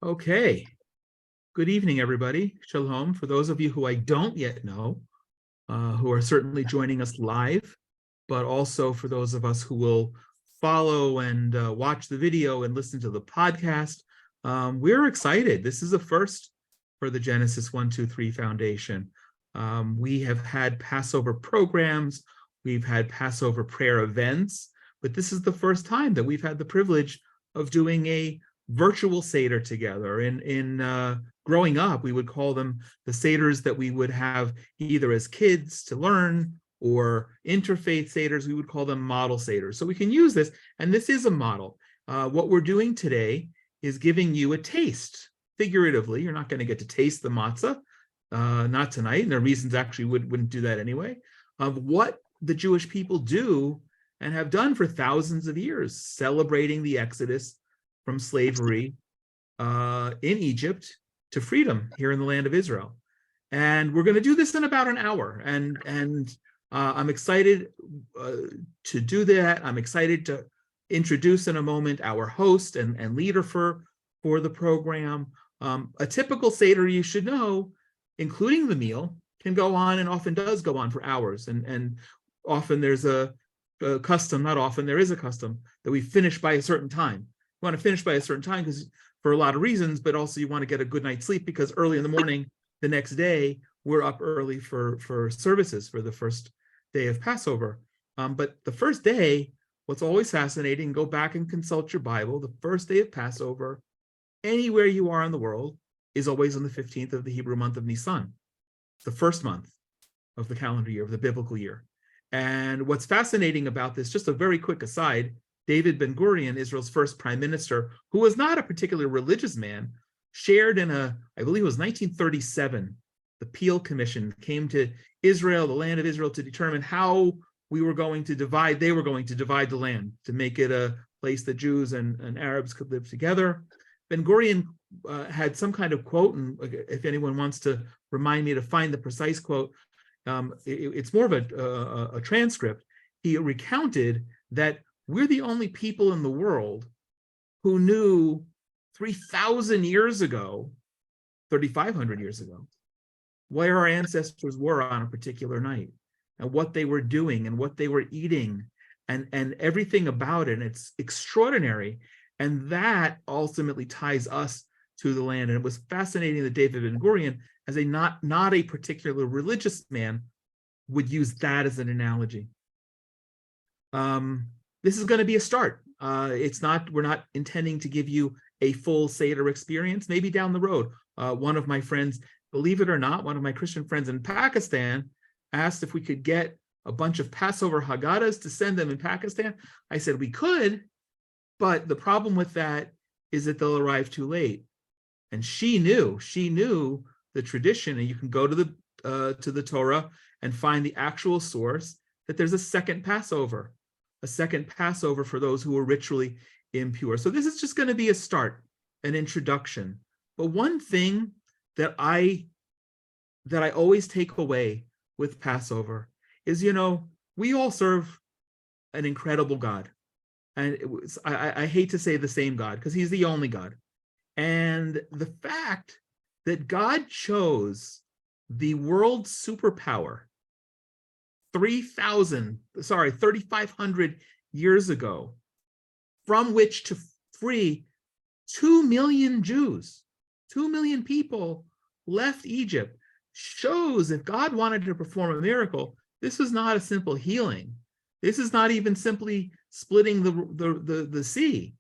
Okay. Good evening, everybody. Shalom. For those of you who I don't yet know, who are certainly joining us live, but also for those of us who will follow and watch the video and listen to the podcast, we're excited. This is a first for the Genesis 1-2-3 Foundation. We have had Passover programs, we've had Passover prayer events, but this is the first time that we've had the privilege of doing a virtual Seder together. In growing up, we would call them the Seders that we would have either as kids to learn or interfaith Seders. We would call them model Seders. So we can use this, and this is a model. What we're doing today is giving you a taste, figuratively. You're not going to get to taste the matzah, not tonight, and there are reasons actually wouldn't do that anyway, of what the Jewish people do and have done for thousands of years, celebrating the Exodus from slavery in Egypt to freedom here in the land of Israel. And we're going to do this in about an hour. And I'm excited to do that. I'm excited to introduce in a moment our host and leader for the program. A typical Seder, you should know, including the meal, can go on and often does go on for hours. And often there's a custom, not often, there is a custom that we finish by a certain time. You want to finish by a certain time because for a lot of reasons, but also you want to get a good night's sleep because early in the morning, the next day, we're up early for services for the first day of Passover. But the first day, what's always fascinating, go back and consult your Bible, the first day of Passover, anywhere you are in the world, is always on the 15th of the Hebrew month of Nisan, the first month of the calendar year, of the biblical year. And what's fascinating about this, just a very quick aside, David Ben-Gurion, Israel's first prime minister, who was not a particularly religious man, shared in I believe it was 1937, the Peel Commission came to Israel, the land of Israel, to determine how they were going to divide the land to make it a place that Jews and Arabs could live together. Ben-Gurion had some kind of quote, and if anyone wants to remind me to find the precise quote, it's more of a transcript. He recounted that we're the only people in the world who knew 3,000 years ago, 3,500 years ago, where our ancestors were on a particular night and what they were doing and what they were eating and everything about it. And it's extraordinary. And that ultimately ties us to the land. And it was fascinating that David Ben-Gurion, as a not a particular religious man, would use that as an analogy. This is going to be a start. We're not intending to give you a full Seder experience. Maybe down the road, one of my friends, believe it or not, one of my Christian friends in Pakistan asked if we could get a bunch of Passover Haggadahs to send them in Pakistan. I said we could, but the problem with that is that they'll arrive too late. And she knew the tradition, and you can go to the Torah and find the actual source that there's a second Passover for those who are ritually impure. So this is just going to be a start, an introduction. But one thing that I always take away with Passover is, we all serve an incredible God. And I hate to say the same God because he's the only God. And the fact that God chose the world's superpower 3,500 years ago, from which to free 2 million Jews, 2 million people left Egypt, shows if God wanted to perform a miracle, this was not a simple healing. This is not even simply splitting the sea.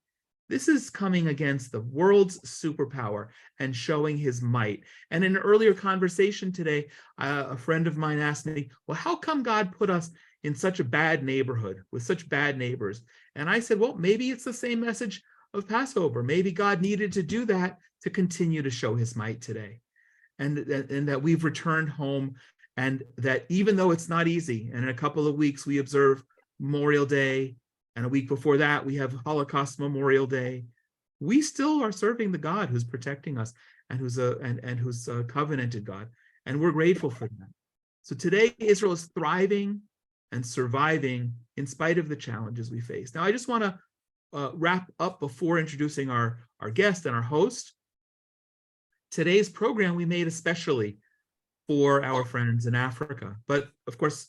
This is coming against the world's superpower and showing his might. And in an earlier conversation today, a friend of mine asked me, well, how come God put us in such a bad neighborhood with such bad neighbors? And I said, well, maybe it's the same message of Passover. Maybe God needed to do that to continue to show his might today. And that we've returned home, and that even though it's not easy, and in a couple of weeks we observe Memorial Day, and a week before that, we have Holocaust Memorial Day. We still are serving the God who's protecting us and who's a covenanted God. And we're grateful for that. So today, Israel is thriving and surviving in spite of the challenges we face. Now, I just want to wrap up before introducing our guest and our host today's program we made especially for our friends in Africa. But of course,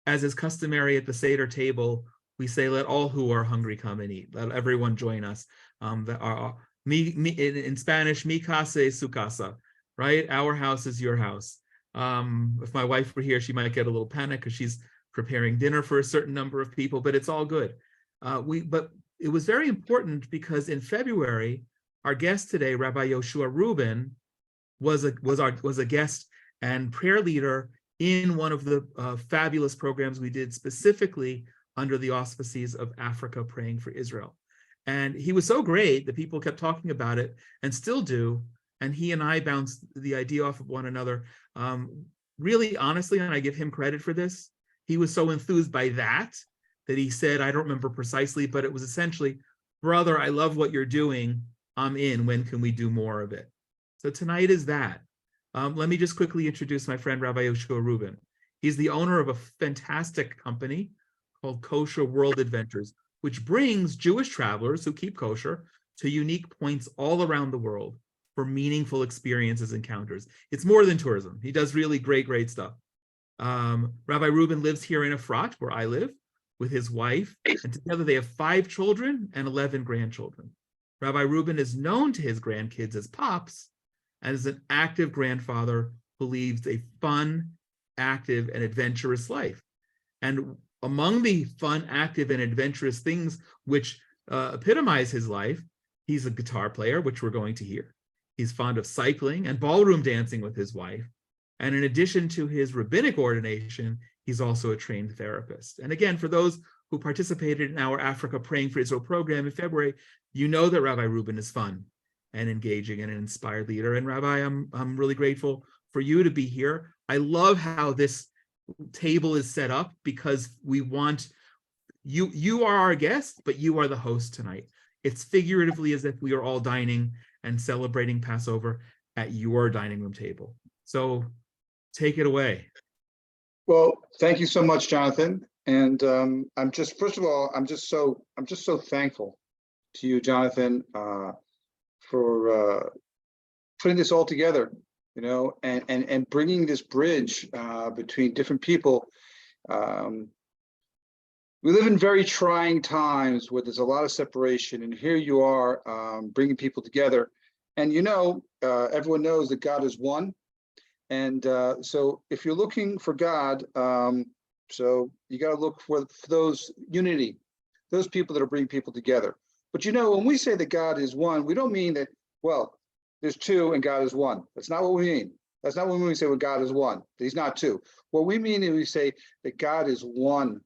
as is customary at the Seder table, we say, let all who are hungry come and eat. Let everyone join us. In Spanish, mi casa es su casa, right? Our house is your house. If my wife were here, she might get a little panic because she's preparing dinner for a certain number of people, but it's all good. But it was very important because in February, our guest today, Rabbi Yehoshua Rubin, was a guest and prayer leader in one of the fabulous programs we did specifically under the auspices of Africa Praying for Israel. And he was so great that people kept talking about it and still do. And he and I bounced the idea off of one another. Really, honestly, and I give him credit for this, he was so enthused by that he said, I don't remember precisely, but it was essentially, brother, I love what you're doing. I'm in. When can we do more of it? So tonight is that. Let me just quickly introduce my friend, Rabbi Yehoshua Rubin. He's the owner of a fantastic company called Kosher World Adventures, which brings Jewish travelers who keep kosher to unique points all around the world for meaningful experiences, encounters. It's more than tourism. He does really great stuff. Rabbi Rubin lives here in Efrat, where I live, with his wife, and together they have 5 children and 11 grandchildren. Rabbi Rubin is known to his grandkids as Pops, and is an active grandfather who leads a fun, active, and adventurous life. And among the fun, active, and adventurous things which epitomize his life, he's a guitar player, which we're going to hear. He's fond of cycling and ballroom dancing with his wife. And in addition to his rabbinic ordination, he's also a trained therapist. And again, for those who participated in our Africa Praying for Israel program in February, you know that Rabbi Rubin is fun and engaging and an inspired leader. And Rabbi, I'm really grateful for you to be here. I love how this table is set up because we want you are our guest, but you are the host tonight. It's figuratively as if we are all dining and celebrating Passover at your dining room table. So take it away. Well, thank you so much, Jonathan. And I'm just so thankful to you, Jonathan, for putting this all together, you know, and bringing this bridge between different people. We live in very trying times where there's a lot of separation, and here you are bringing people together. And you know, everyone knows that God is one. And so if you're looking for God, so you got to look for those unity, those people that are bringing people together. But you know, when we say that God is one, we don't mean that, well, there's 2 and God is 1. That's not what we mean. That's not what we say when God is 1. He's not 2. What we mean is we say that God is 1.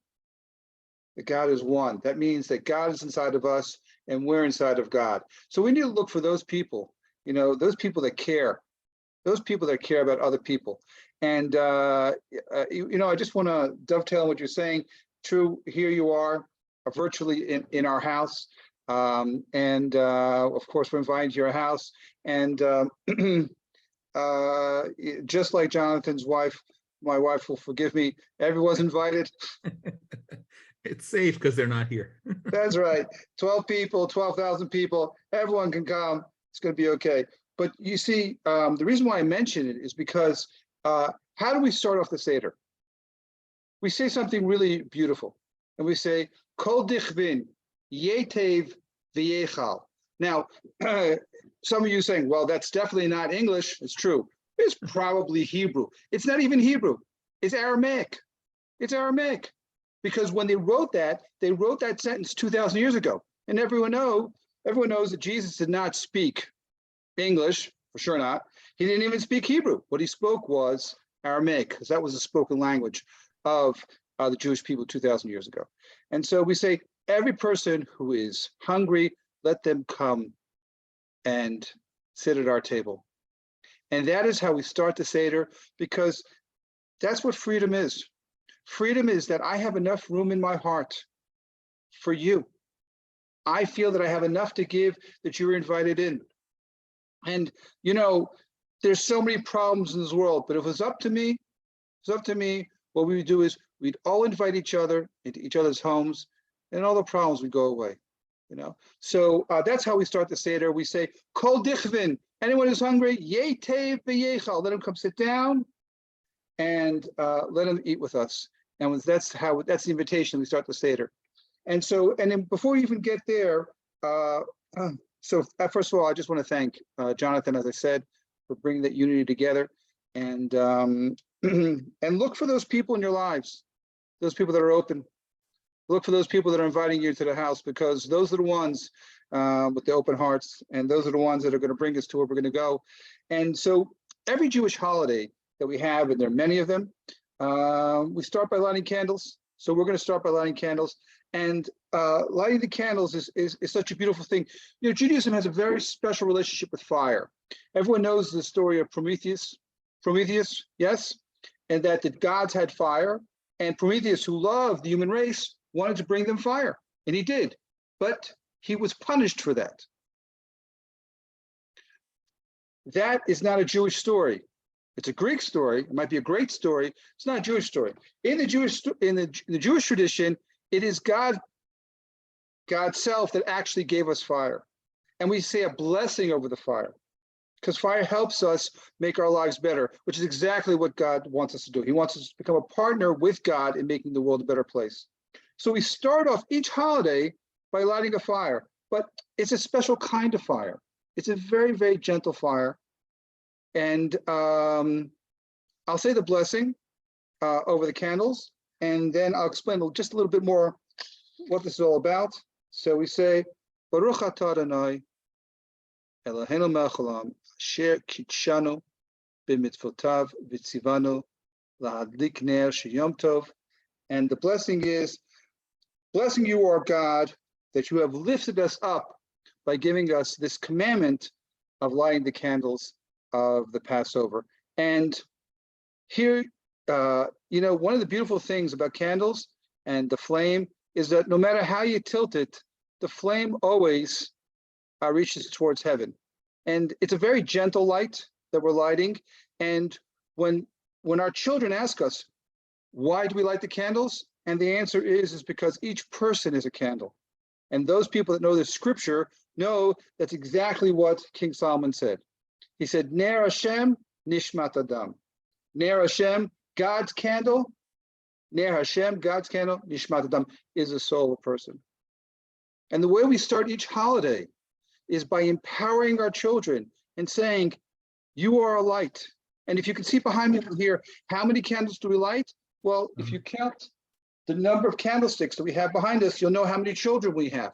That God is 1. That means that God is inside of us and we're inside of God. So we need to look for those people, you know, those people that care. Those people that care about other people. And, you know, I just want to dovetail on what you're saying. True, here you are virtually in our house. And of course, we're invited to your house. And just like Jonathan's wife, my wife will forgive me, everyone's invited. It's safe because they're not here. That's right. 12 people, 12,000 people, everyone can come. It's going to be okay. But you see, the reason why I mention it is because how do we start off the Seder? We say something really beautiful, and we say, Kol dichvin, yetev v'yechal. Now, some of you saying, well, that's definitely not English. It's true. It's probably Hebrew. It's not even Hebrew. It's Aramaic. It's Aramaic. Because when they wrote that sentence 2,000 years ago. And everyone knows that Jesus did not speak English, for sure not. He didn't even speak Hebrew. What he spoke was Aramaic, because that was the spoken language of the Jewish people 2,000 years ago. And so we say, every person who is hungry, let them come and sit at our table. And that is how we start the Seder, because that's what freedom is. Freedom is that I have enough room in my heart for you. I feel that I have enough to give, that you're invited in. And, you know, there's so many problems in this world, but if it's up to me, what we would do is we'd all invite each other into each other's homes, and all the problems would go away. So that's how we start the Seder. We say, Kol dichvin, anyone who's hungry, yetev v'yechal, let him come sit down and let him eat with us. And that's the invitation we start the Seder. And then before you even get there, so first of all, I just want to thank Jonathan, as I said, for bringing that unity together, and and look for those people in your lives, those people that are open. Look for those people that are inviting you to the house, because those are the ones with the open hearts, and those are the ones that are going to bring us to where we're going to go. And so every Jewish holiday that we have, and there are many of them, we start by lighting candles. So we're going to start by lighting candles. And lighting the candles is such a beautiful thing. Judaism has a very special relationship with fire. Everyone knows the story of Prometheus, yes? And that the gods had fire, and Prometheus, who loved the human race, wanted to bring them fire, and he did, but he was punished for that. That is not a Jewish story. It's a Greek story. It might be a great story. It's not a Jewish story. In the Jewish tradition, it is God's self that actually gave us fire. And we say a blessing over the fire, because fire helps us make our lives better, which is exactly what God wants us to do. He wants us to become a partner with God in making the world a better place. So we start off each holiday by lighting a fire, but it's a special kind of fire. It's a very, very gentle fire. And I'll say the blessing over the candles, and then I'll explain just a little bit more what this is all about. So we say, Baruch atah Adonai, Eloheinu melech haolam, asher kitshanu b'mitzvotav v'tzivanu lahadlik ner sheyom tov. And the blessing is, blessing you, our God, that you have lifted us up by giving us this commandment of lighting the candles of the Passover. And here, one of the beautiful things about candles and the flame is that no matter how you tilt it, the flame always reaches towards heaven. And it's a very gentle light that we're lighting. And when our children ask us, why do we light the candles? And the answer is because each person is a candle. And those people that know the scripture know that's exactly what King Solomon said. He said, Ner Hashem, Nishmat Adam. Ner Hashem, God's candle. Ner Hashem, God's candle, Nishmat Adam, is a soul of a person. And the way we start each holiday is by empowering our children and saying, you are a light. And if you can see behind me here, how many candles do we light? Well, if you count the number of candlesticks that we have behind us, you'll know how many children we have,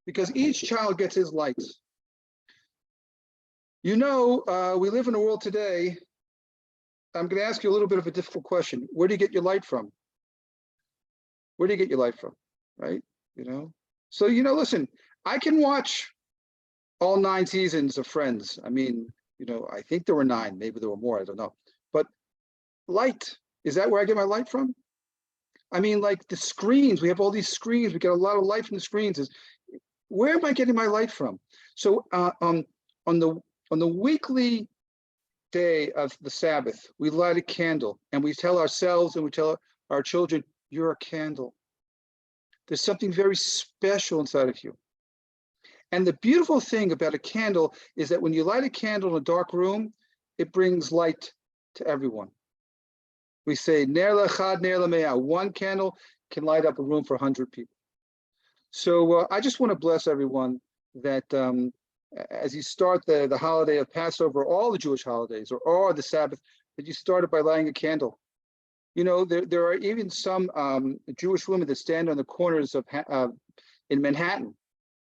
because each child gets his light. We live in a world today. I'm going to ask you a little bit of a difficult question. Where do you get your light from? Where do you get your light from? Right? So, listen, I can watch all 9 seasons of Friends. I mean, I think there were 9, maybe there were more, I don't know. But light, is that where I get my light from? I mean, like the screens, we have all these screens, we get a lot of light from the screens. Where am I getting my light from? So on the weekly day of the Sabbath, we light a candle, and we tell ourselves and we tell our children, you're a candle. There's something very special inside of you. And the beautiful thing about a candle is that when you light a candle in a dark room, it brings light to everyone. We say, Ner lechad, ner lemeah. One candle can light up a room for 100 people. So I just want to bless everyone that as you start the holiday of Passover, all the Jewish holidays, or the Sabbath, that you started by lighting a candle. There are even some Jewish women that stand on the corners of in Manhattan,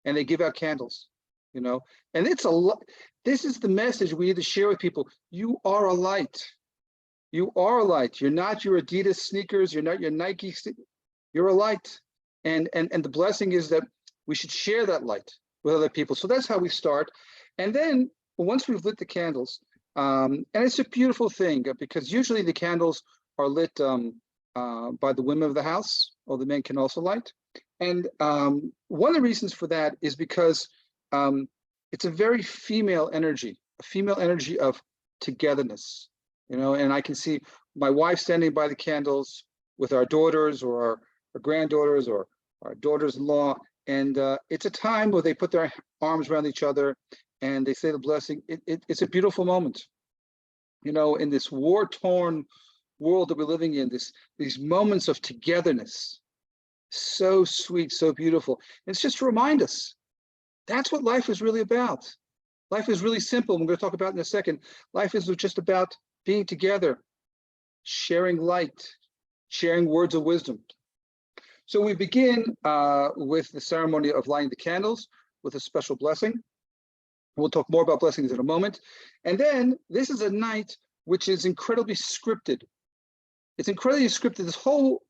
and they give out candles. And it's a lot. This is the message we need to share with people. You are a light. You are a light. You're not your Adidas sneakers. You're not your Nike. You're a light. And the blessing is that we should share that light with other people. So that's how we start. And then once we've lit the candles, and it's a beautiful thing, because usually the candles are lit by the women of the house, or the men can also light. And one of the reasons for that is because it's a very female energy, a female energy of togetherness. And I can see my wife standing by the candles with our daughters, or our granddaughters, or our daughters-in-law, And it's a time where they put their arms around each other and they say the blessing. It's a beautiful moment. You know, in this war-torn world that we're living in, these moments of togetherness, so sweet, so beautiful. And it's just to remind us, that's what life is really about. Life is really simple. We're going to talk about in a second. Life is just about being together, sharing light, sharing words of wisdom. So we begin with the ceremony of lighting the candles with a special blessing. We'll talk more about blessings in a moment. And then this is a night which is incredibly scripted. It's incredibly scripted. This whole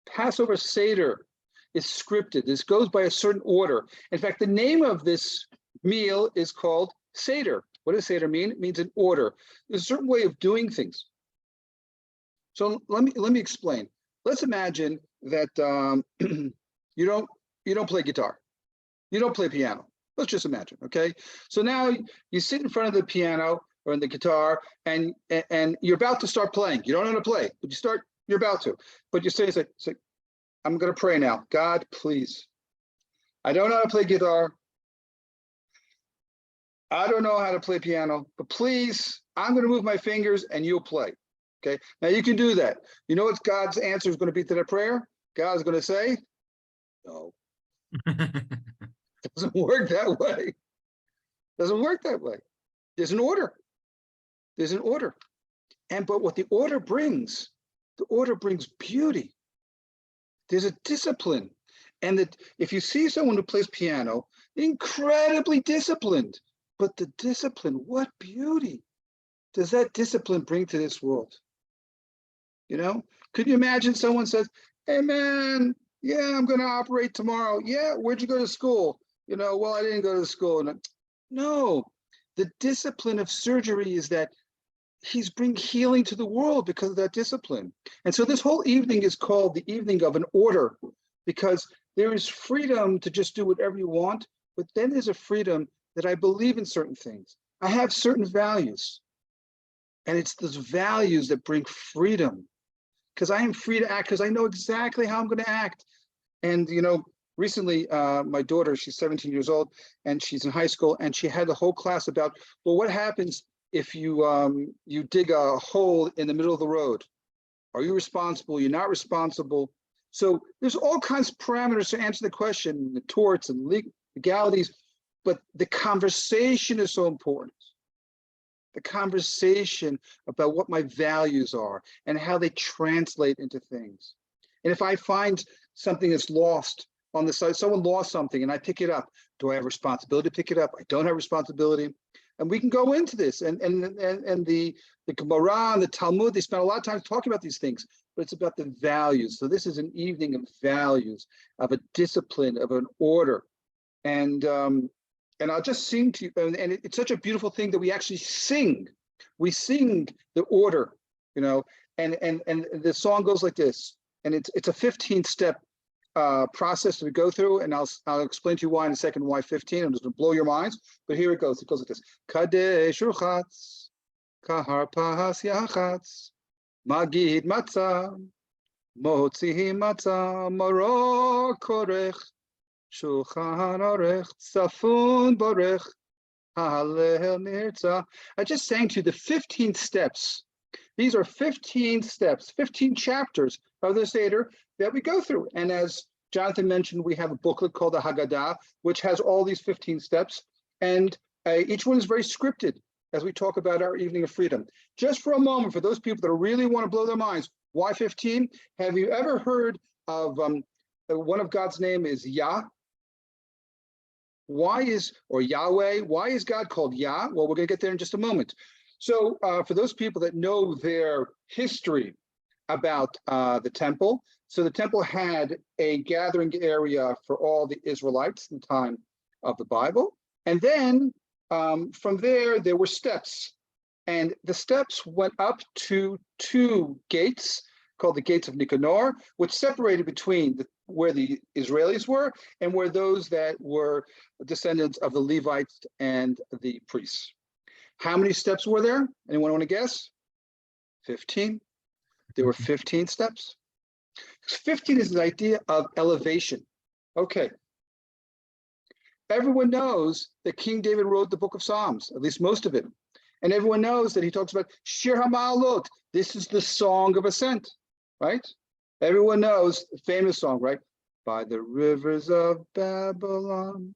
Passover Seder is scripted. This goes by a certain order. In fact, the name of this meal is called Seder. What does Seder mean? It means an order. There's a certain way of doing things. So let me explain. Let's imagine that you don't play guitar. You don't play piano. Let's just imagine, okay? So now you sit in front of the piano or in the guitar and you're about to start playing. You don't know how to play, but you're about to. But you say, I'm gonna pray now. God, please. I don't know how to play guitar. I don't know how to play piano, but please, I'm gonna move my fingers and you'll play. Okay, now you can do that. You know what God's answer is going to be to that prayer? God's going to say, no. It doesn't work that way. It doesn't work that way. There's an order. There's an order. But what the order brings beauty. There's a discipline. And that if you see someone who plays piano, incredibly disciplined, but the discipline, what beauty does that discipline bring to this world? You know, could you imagine someone says, hey man, yeah, I'm going to operate tomorrow. Yeah, where'd you go to school? You know, well, I didn't go to school. No, the discipline of surgery is that he's bringing healing to the world because of that discipline. And so this whole evening is called the evening of an order, because there is freedom to just do whatever you want, but then there's a freedom that I believe in certain things. I have certain values, and it's those values that bring freedom. Because I am free to act, because I know exactly how I'm going to act. And, you know, recently, my daughter, she's 17 years old, and she's in high school, and she had the whole class about, well, what happens if you dig a hole in the middle of the road? Are you responsible? You're not responsible. So there's all kinds of parameters to answer the question, the torts and legalities, but the conversation is so important. The conversation about what my values are and how they translate into things. And if I find something that's lost on the side, someone lost something and I pick it up, do I have responsibility to pick it up? I don't have responsibility. And we can go into this. And the Gemara and the Talmud, they spend a lot of time talking about these things, but it's about the values. So this is an evening of values, of a discipline, of an order. And I'll just sing to you, and it's such a beautiful thing that we actually sing. We sing the order, you know, and the song goes like this, and it's a 15-step process that we go through, and I'll explain to you why in a second, why 15. I'm just gonna blow your minds, but here it goes. It goes like this: Kadesh Urchatz, Kahar Pahas Yachatz, Magid Matzah, Motzi Matzah, Maror Korech. Shulchan Orech, Safun Borech, Halel Nirtzah. I just sang to you the 15 steps. These are 15 steps, 15 chapters of the Seder that we go through. And as Jonathan mentioned, we have a booklet called the Haggadah, which has all these 15 steps. And each one is very scripted as we talk about our evening of freedom. Just for a moment, for those people that really want to blow their minds, why 15? Have you ever heard of one of God's name is Yah? Or Yahweh, why is God called Yah? Well, we're going to get there in just a moment. So for those people that know their history about the temple, so the temple had a gathering area for all the Israelites in the time of the Bible. And then from there were steps. And the steps went up to 2 gates called the Gates of Nicanor, which separated between where the Israelis were and where those that were descendants of the Levites and the priests. How many steps were there? Anyone want to guess? 15. There were 15 steps. 15 is the idea of elevation. Okay, everyone knows that King David wrote the book of Psalms, at least most of it. And everyone knows that he talks about Shir HaMa'alot. This is the song of ascent, right? Everyone knows the famous song, right? By the rivers of Babylon,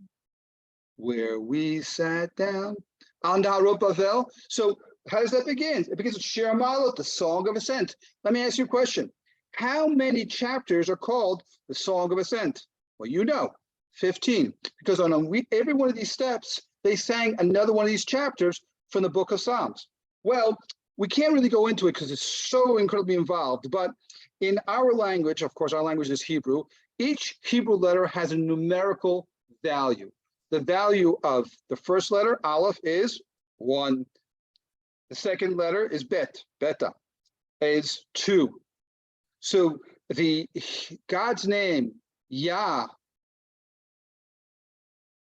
where we sat down on the Harot Bavel. So how does that begin? It begins with Shir HaMa'alot, the song of ascent. Let me ask you a question. How many chapters are called the Song of Ascent? Well, you know, 15, because on every one of these steps, they sang another one of these chapters from the book of Psalms. Well, we can't really go into it because it's so incredibly involved, but in our language, of course, our language is Hebrew, each Hebrew letter has a numerical value. The value of the first letter, Aleph, is 1. The second letter is Beta, is 2. So God's name, Yah,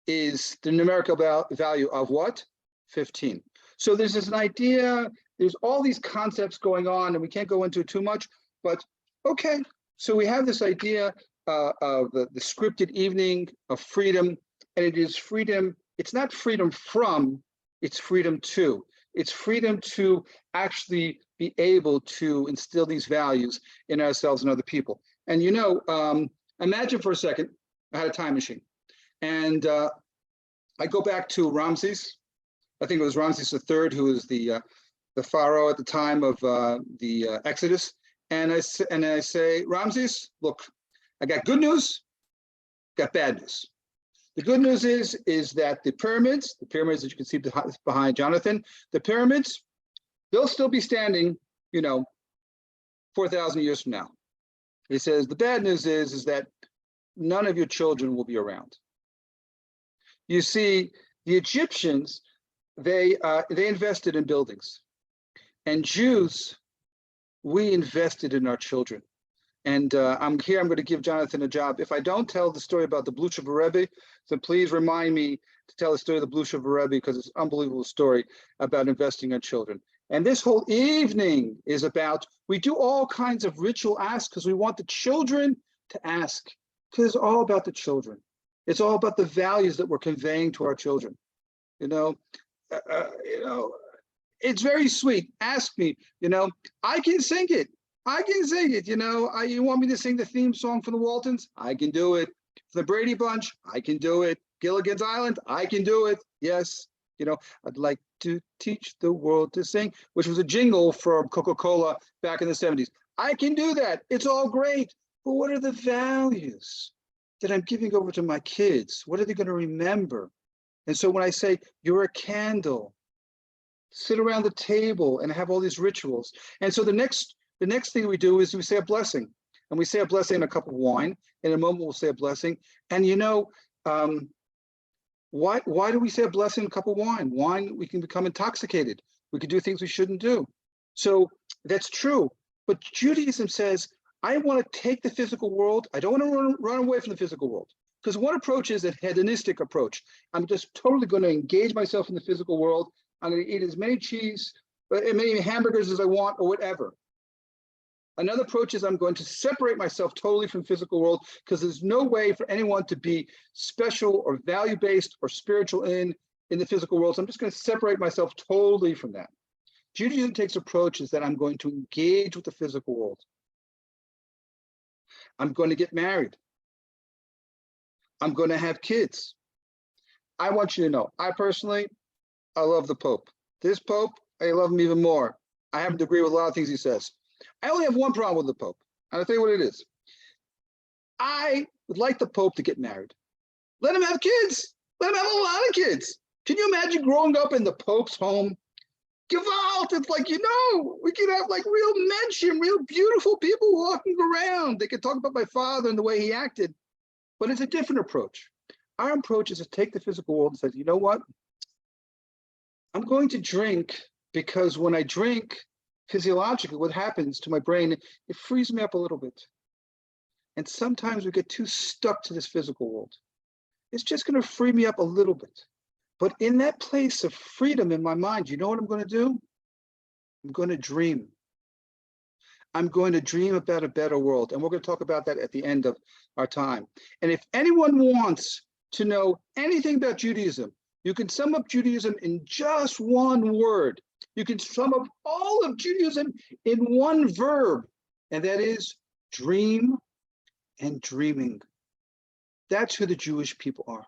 is the numerical value of what? 15. So there's an idea, there's all these concepts going on, and we can't go into it too much, but okay. So we have this idea of the scripted evening of freedom, and it is freedom. It's not freedom from, it's freedom to. It's freedom to actually be able to instill these values in ourselves and other people. And you know, imagine for a second, I had a time machine, and I go back to Ramses. I think it was Ramses III, who was the pharaoh at the time of the Exodus. And I say, Ramses, look, I got good news, got bad news. The good news is that the pyramids that you can see behind Jonathan, the pyramids, they'll still be standing, you know, 4,000 years from now. He says, the bad news is that none of your children will be around. You see, the Egyptians, they invested in buildings, and Jews, we invested in our children. And I'm going to give Jonathan a job. If I don't tell the story about the Blushev Rebbe, then please remind me to tell the story of the Blushev Rebbe, because it's an unbelievable story about investing in children. And this whole evening is about, we do all kinds of ritual asks because we want the children to ask, because it's all about the children. It's all about the values that we're conveying to our children. You know, it's very sweet. Ask me, you know, I can sing it. I can sing it, you know. You want me to sing the theme song for the Waltons? I can do it. For the Brady Bunch, I can do it. Gilligan's Island, I can do it. Yes, you know, I'd like to teach the world to sing, which was a jingle for Coca-Cola back in the 70s. I can do that. It's all great. But what are the values that I'm giving over to my kids? What are they going to remember? And so when I say, you're a candle, sit around the table and have all these rituals. And so the next thing we do is we say a blessing, and we say a blessing in a cup of wine. In a moment, we'll say a blessing. And you know, why do we say a blessing in a cup of wine? Wine, we can become intoxicated. We can do things we shouldn't do. So that's true. But Judaism says, I want to take the physical world. I don't want to run away from the physical world. Because one approach is a hedonistic approach. I'm just totally going to engage myself in the physical world. I'm going to eat as many cheese, as many hamburgers as I want, or whatever. Another approach is I'm going to separate myself totally from physical world, because there's no way for anyone to be special or value-based or spiritual in the physical world. So I'm just going to separate myself totally from that. Judaism takes approaches that I'm going to engage with the physical world. I'm going to get married. I'm going to have kids. I want you to know, I love the Pope. This Pope, I love him even more. I happen to agree with a lot of things he says. I only have one problem with the Pope, and I'll tell you what it is. I would like the Pope to get married. Let him have kids. Let him have a lot of kids. Can you imagine growing up in the Pope's home? Gewalt, it's like, you know, we could have like real mention, real beautiful people walking around. They could talk about my father and the way he acted, but it's a different approach. Our approach is to take the physical world and say, you know what? I'm going to drink, because when I drink, physiologically, what happens to my brain, it frees me up a little bit. And sometimes we get too stuck to this physical world. It's just going to free me up a little bit. But in that place of freedom in my mind, you know what I'm going to do? I'm going to dream. I'm going to dream about a better world. And we're going to talk about that at the end of our time. And if anyone wants to know anything about Judaism, you can sum up Judaism in just one word. You can sum up all of Judaism in one verb, and that is dream and dreaming. That's who the Jewish people are.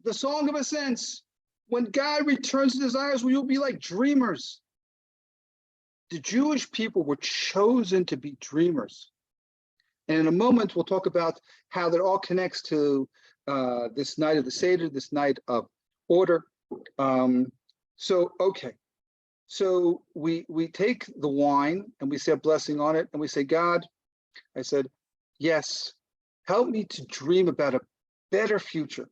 The Song of Ascents. When God returns to desires, we will be like dreamers. The Jewish people were chosen to be dreamers. And in a moment, we'll talk about how that all connects to this night of the Seder, this night of order. So we take the wine and we say a blessing on it, and we say, God, I said, yes, help me to dream about a better future.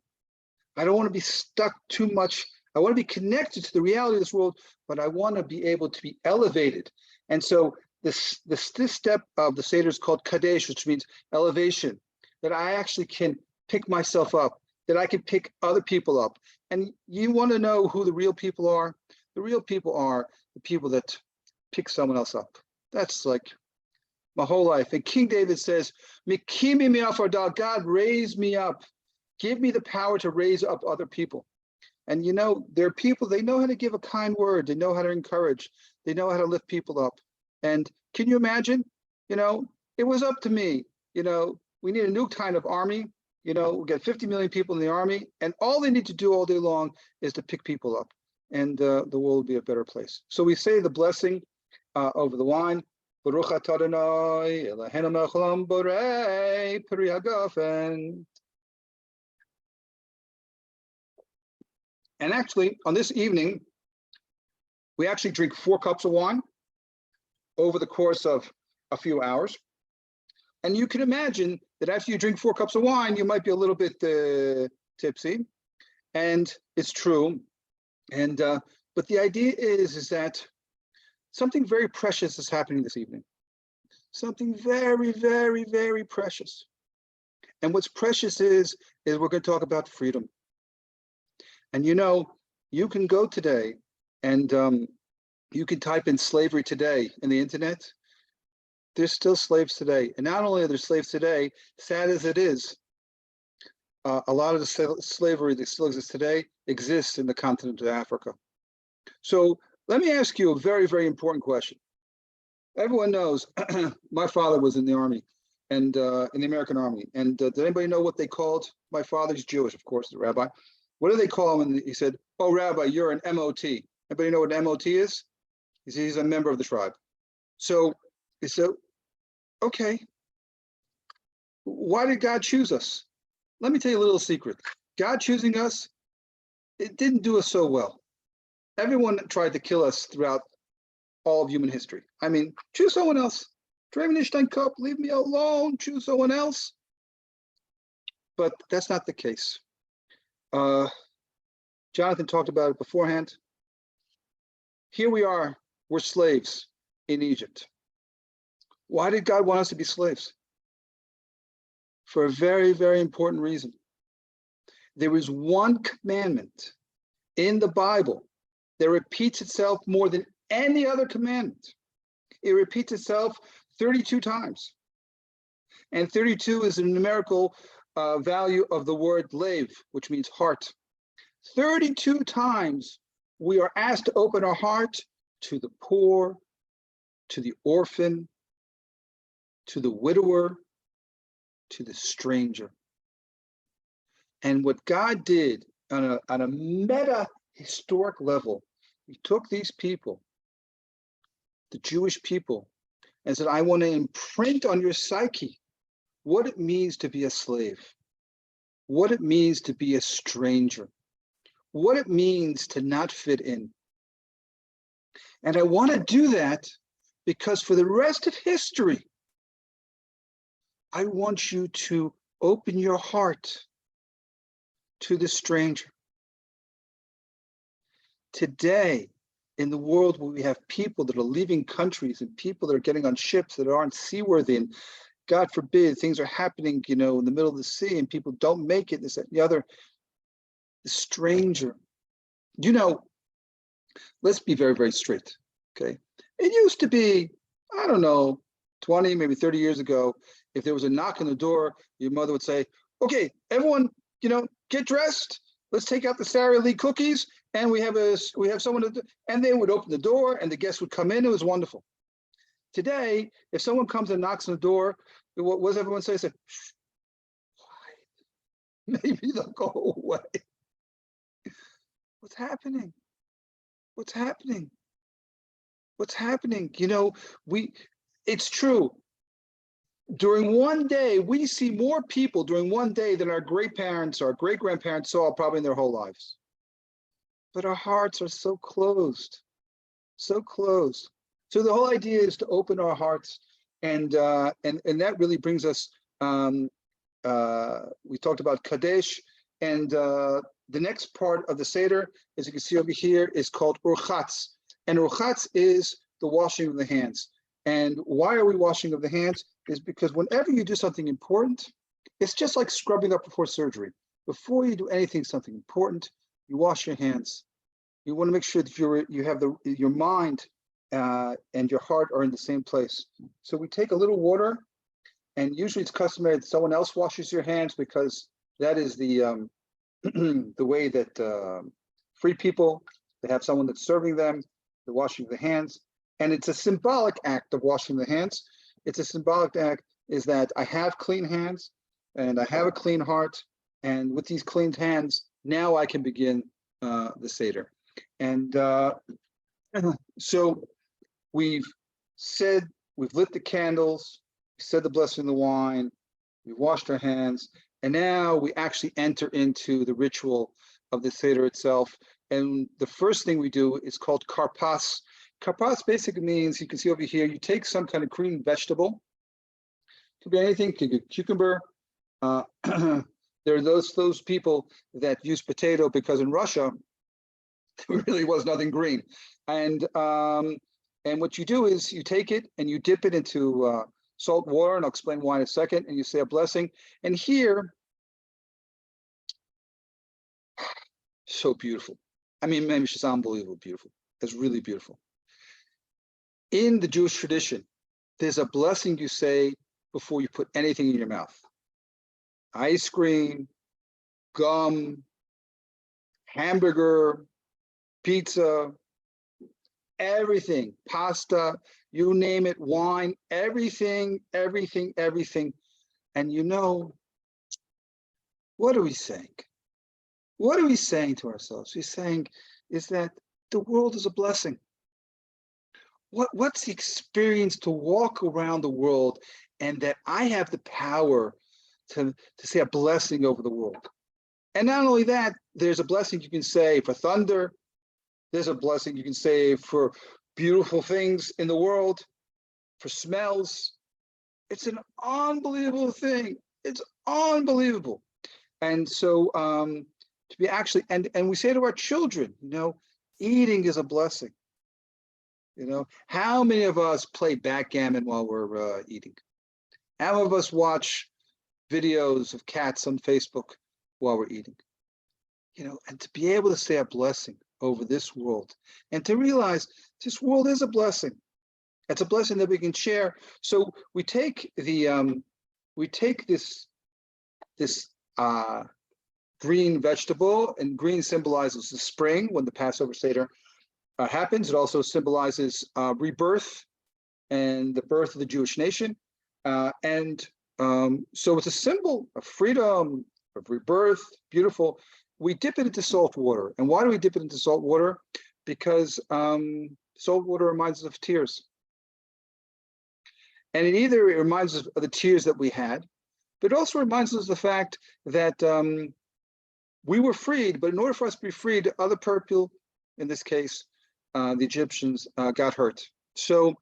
I don't want to be stuck too much. I want to be connected to the reality of this world, but I want to be able to be elevated. And so this step of the Seder is called Kadesh, which means elevation, that I actually can pick myself up, that I can pick other people up. And you want to know who the real people are? The real people are the people that pick someone else up. That's like my whole life. And King David says, Mikimi mi'afar, God, raise me up. Give me the power to raise up other people. And you know, there are people, they know how to give a kind word. They know how to encourage. They know how to lift people up. And can you imagine, you know, it was up to me, you know, we need a new kind of army. You know, we'll get 50 million people in the army, and all they need to do all day long is to pick people up, and the world will be a better place. So we say the blessing over the wine. Baruch atah Adonai Eloheinu melech haolam borei peri hagafen. And actually, on this evening, we actually drink 4 cups of wine over the course of a few hours. And you can imagine that after you drink 4 cups of wine, you might be a little bit tipsy. And it's true. And but the idea is that something very precious is happening this evening. Something very, very, very precious. And what's precious is we're going to talk about freedom. And you know, you can go today and you can type in slavery today in the internet. There's still slaves today. And not only are there slaves today, sad as it is, a lot of the slavery that still exists today exists in the continent of Africa. So let me ask you a very, very important question. Everyone knows my father was in the army, and in the American Army. And does anybody know what they called? My father's Jewish, of course, the rabbi. What do they call him? And he said, "Oh, Rabbi, you're an MOT." Anybody know what an MOT is? He's a member of the tribe. So he said, okay, why did God choose us? Let me tell you a little secret. God choosing us, it didn't do us so well. Everyone tried to kill us throughout all of human history. I mean, choose someone else. Cup, leave me alone, choose someone else. But that's not the case. Jonathan talked about it beforehand. Here we are, we're slaves in Egypt. Why did God want us to be slaves? For a very, very important reason. There is one commandment in the Bible that repeats itself more than any other commandment. It repeats itself 32 times. And 32 is a numerical value of the word lev, which means heart. 32 times we are asked to open our heart to the poor, to the orphan, to the widower, to the stranger. And what God did on a meta-historic level, he took these people, the Jewish people, and said, I want to imprint on your psyche what it means to be a slave, what it means to be a stranger, what it means to not fit in. And I want to do that because for the rest of history, I want you to open your heart to the stranger. Today, in the world where we have people that are leaving countries and people that are getting on ships that aren't seaworthy, and God forbid, things are happening, you know, in the middle of the sea and people don't make it, this, that, and the other, the stranger. You know, let's be very, very straight, okay? It used to be, I don't know, 20, maybe 30 years ago, if there was a knock on the door, your mother would say, okay, everyone, get dressed. Let's take out the Sara Lee cookies. And we have someone, and they would open the door and the guests would come in. It was wonderful. Today, if someone comes and knocks on the door, what does everyone say? Say, maybe they'll go away. What's happening? What's happening? What's happening? It's true. During one day, we see more people during one day than our great-parents, our great-grandparents saw probably in their whole lives. But our hearts are so closed, so closed. So the whole idea is to open our hearts, and that really brings us. We talked about Kadesh, and the next part of the Seder, as you can see over here, is called Urchatz, and Urchatz is the washing of the hands. And why are we washing of the hands? Is because whenever you do something important, it's just like scrubbing up before surgery. Before you do anything, something important, you wash your hands. You want to make sure that you have your mind and your heart are in the same place. So we take a little water, and usually it's customary that someone else washes your hands, because that is the the way that free people, they have someone that's serving them, the washing of the hands. And it's a symbolic act of washing the hands. It's a symbolic act is that I have clean hands and I have a clean heart. And with these clean hands, now I can begin the Seder. And so we've lit the candles, we said the blessing of the wine, we washed our hands, and now we actually enter into the ritual of the Seder itself. And the first thing we do is called karpas. Karpas basically means, you can see over here, you take some kind of green vegetable. It could be anything, it could be cucumber. There are those people that use potato, because in Russia, there really was nothing green. And what you do is you take it and you dip it into salt water, and I'll explain why in a second, and you say a blessing. And here, so beautiful. I mean, maybe it's just unbelievable beautiful. It's really beautiful. In the Jewish tradition, there's a blessing you say before you put anything in your mouth. Ice cream, gum, hamburger, pizza, everything, pasta, you name it, wine, everything. And what are we saying? What are we saying to ourselves? We're saying is that the world is a blessing. What's the experience to walk around the world, and that I have the power to say a blessing over the world? And not only that, there's a blessing you can say for thunder. There's a blessing you can say for beautiful things in the world, for smells. It's an unbelievable thing. It's unbelievable. And so to be actually, and we say to our children, eating is a blessing. How many of us play backgammon while we're eating? How many of us watch videos of cats on Facebook while we're eating? And to be able to say a blessing over this world, and to realize this world is a blessing. It's a blessing that we can share. So we take this green vegetable, and green symbolizes the spring when the Passover Seder happens. It also symbolizes rebirth and the birth of the Jewish nation. So it's a symbol of freedom, of rebirth, beautiful. We dip it into salt water. And why do we dip it into salt water? Because salt water reminds us of tears. And it reminds us of the tears that we had, but it also reminds us of the fact that we were freed, but in order for us to be freed, other people, in this case, the Egyptians, got hurt. So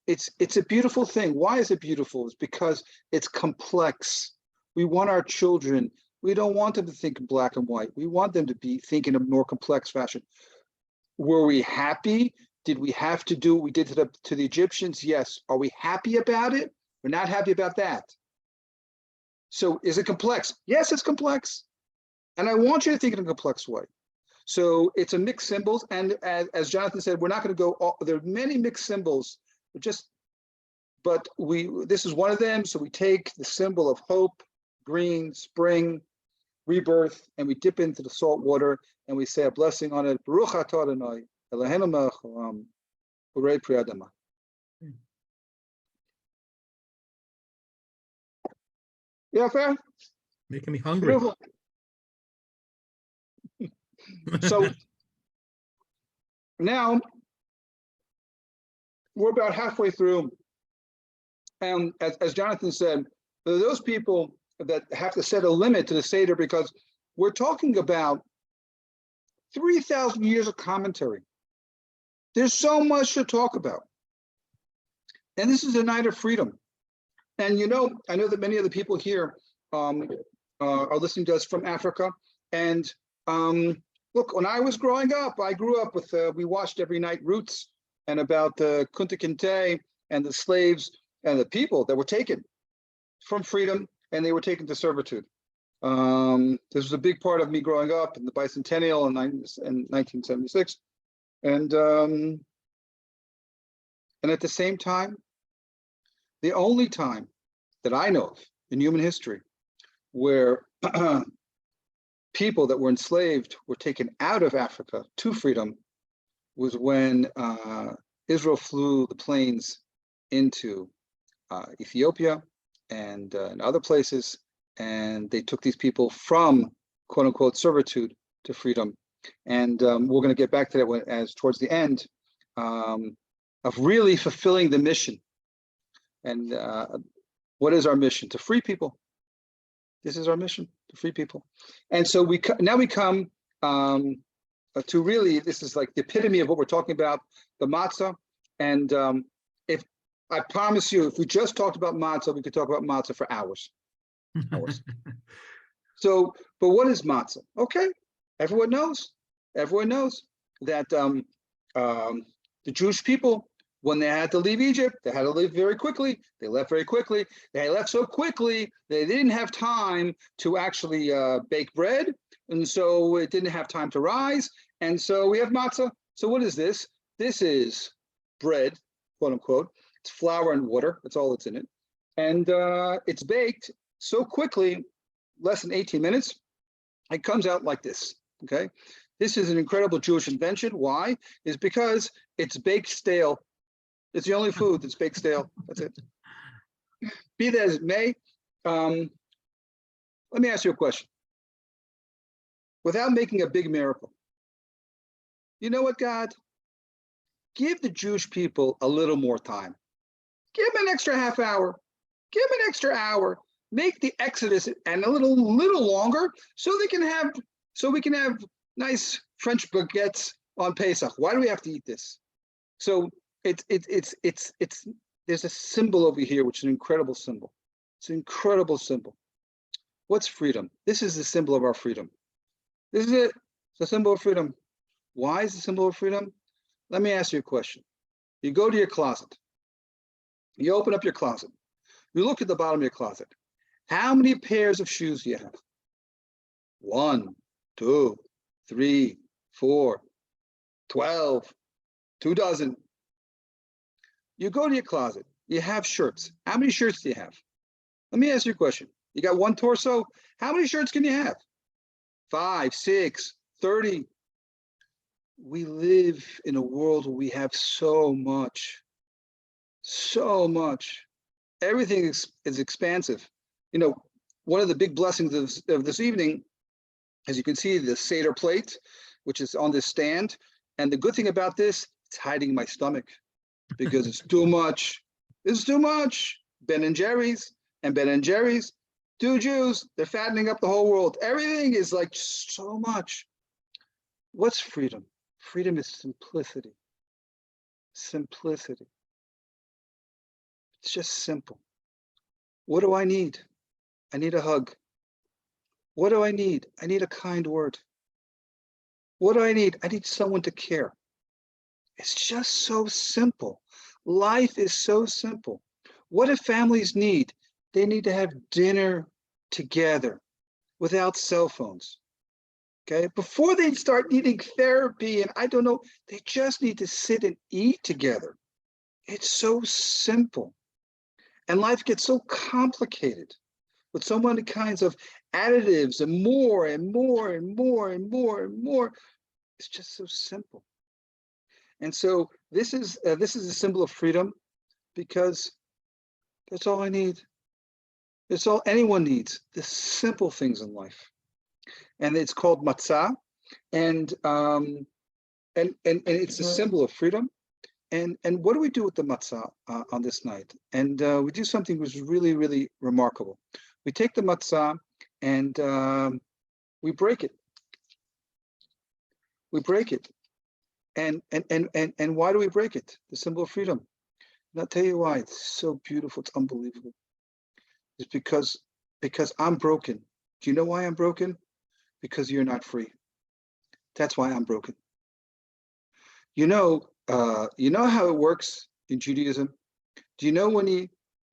it's a beautiful thing. Why is it beautiful? It's because it's complex. We want our children, we don't want them to think in black and white. We want them to be thinking in a more complex fashion. Were we happy? Did we have to do what we did to the Egyptians? Yes. Are we happy about it? We're not happy about that. So is it complex? Yes, it's complex. And I want you to think in a complex way. So it's a mixed symbols. And as Jonathan said, we're not going to go, there are many mixed symbols, but just but this is one of them. So we take the symbol of hope, green, spring, rebirth, and we dip into the salt water and we say a blessing on it. Baruch atah Adonai, Eloheinu melech haolam, borei pri adama. Yeah, fair? Making me hungry. Beautiful. So now we're about halfway through. And as Jonathan said, there are those people that have to set a limit to the Seder because we're talking about 3,000 years of commentary. There's so much to talk about. And this is a night of freedom. And I know that many of the people here are listening to us from Africa. And look, when I was growing up, I grew up with, we watched every night Roots and about the Kunta Kinte and the slaves and the people that were taken from freedom and they were taken to servitude. This was a big part of me growing up in the bicentennial in 1976. And at the same time, the only time that I know of in human history where people that were enslaved were taken out of Africa to freedom was when Israel flew the planes into Ethiopia and other places, and they took these people from quote unquote servitude to freedom. And we're going to get back to that as towards the end of really fulfilling the mission. And what is our mission? To free people. This is our mission, to free people. And so now we come to really, this is like the epitome of what we're talking about, the matzah. And if I promise you, if we just talked about matzah, we could talk about matzah for hours. So, but what is matzah? Okay, everyone knows that the Jewish people, when they had to leave Egypt, they had to leave very quickly. They left very quickly. They left so quickly, they didn't have time to actually bake bread. And so it didn't have time to rise. And so we have matzah. So what is this? This is bread, quote unquote. It's flour and water. That's all that's in it. And it's baked so quickly, less than 18 minutes. It comes out like this, okay? This is an incredible Jewish invention. Why? Is because it's baked stale. It's the only food that's baked stale. That's it. Be that as it may, let me ask you a question. Without making a big miracle, you know what, God? Give the Jewish people a little more time. Give them an extra half hour. Give them an extra hour. Make the Exodus and a little longer, so we can have nice French baguettes on Pesach. Why do we have to eat this? So there's a symbol over here, which is an incredible symbol. It's an incredible symbol. What's freedom? This is the symbol of our freedom. This is it. It's a symbol of freedom. Why is the symbol of freedom? Let me ask you a question. You go to your closet. You open up your closet. You look at the bottom of your closet. How many pairs of shoes do you have? 1, 2, 3, 4, 12, 2 dozen. You go to your closet. You have shirts. How many shirts do you have? Let me ask you a question. You got one torso. How many shirts can you have? 5, 6, 30. We live in a world where we have so much. Everything is expansive. One of the big blessings of this evening, as you can see, the Seder plate, which is on this stand. And the good thing about this, it's hiding my stomach because it's too much. It's too much. Ben & Jerry's, 2 Jews, they're fattening up the whole world. Everything is like so much. What's freedom? Freedom is simplicity. Simplicity. It's just simple. What do I need? I need a hug. What do I need? I need a kind word. What do I need? I need someone to care. It's just so simple. Life is so simple. What do families need? They need to have dinner together without cell phones. Okay, before they start needing therapy and I don't know, they just need to sit and eat together. It's so simple. And life gets so complicated with so many kinds of additives and more and more and more and more and more. It's just so simple. And so this is a symbol of freedom, because that's all I need. It's all anyone needs, the simple things in life. And it's called matzah, and it's a symbol of freedom. And what do we do with the matzah on this night? And we do something which is really, really remarkable. We take the matzah and we break it. We break it. And why do we break it? The symbol of freedom. And I'll tell you why. It's so beautiful. It's unbelievable. It's because I'm broken. Do you know why I'm broken? Because you're not free. That's why I'm broken. You know how it works in Judaism? Do you know when you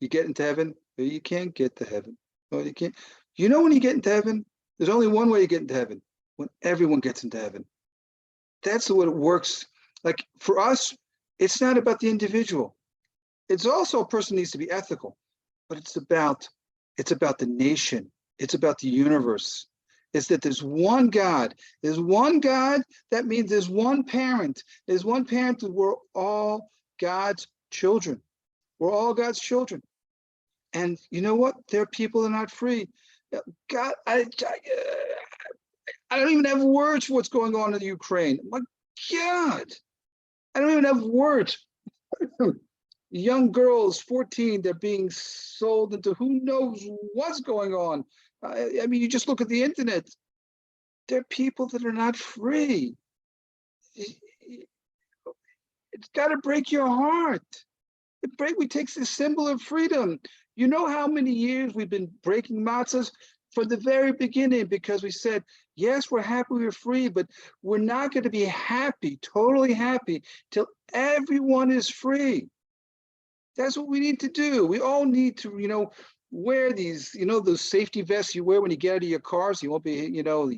get into heaven? You can't get to heaven. Oh, you can't. You know when you get into heaven? There's only one way to get into heaven, when everyone gets into heaven. That's what it works. Like for us, it's not about the individual. It's also a person needs to be ethical, but it's about the nation. It's about the universe. It's that there's one God. There's one God. That means there's one parent. There's one parent that we're all God's children. We're all God's children. And you know what? There are people that are not free. God, I don't even have words for what's going on in the Ukraine. My God, I don't even have words. Young girls, 14, they're being sold into who knows what's going on. I mean, you just look at the internet. There are people that are not free. It's got to break your heart. We take the symbol of freedom. You know how many years we've been breaking matzahs? From the very beginning, because we said, yes, we're happy we're free, but we're not going to be happy, totally happy, till everyone is free. That's what we need to do. We all need to, wear these, those safety vests you wear when you get out of your car, so you won't be,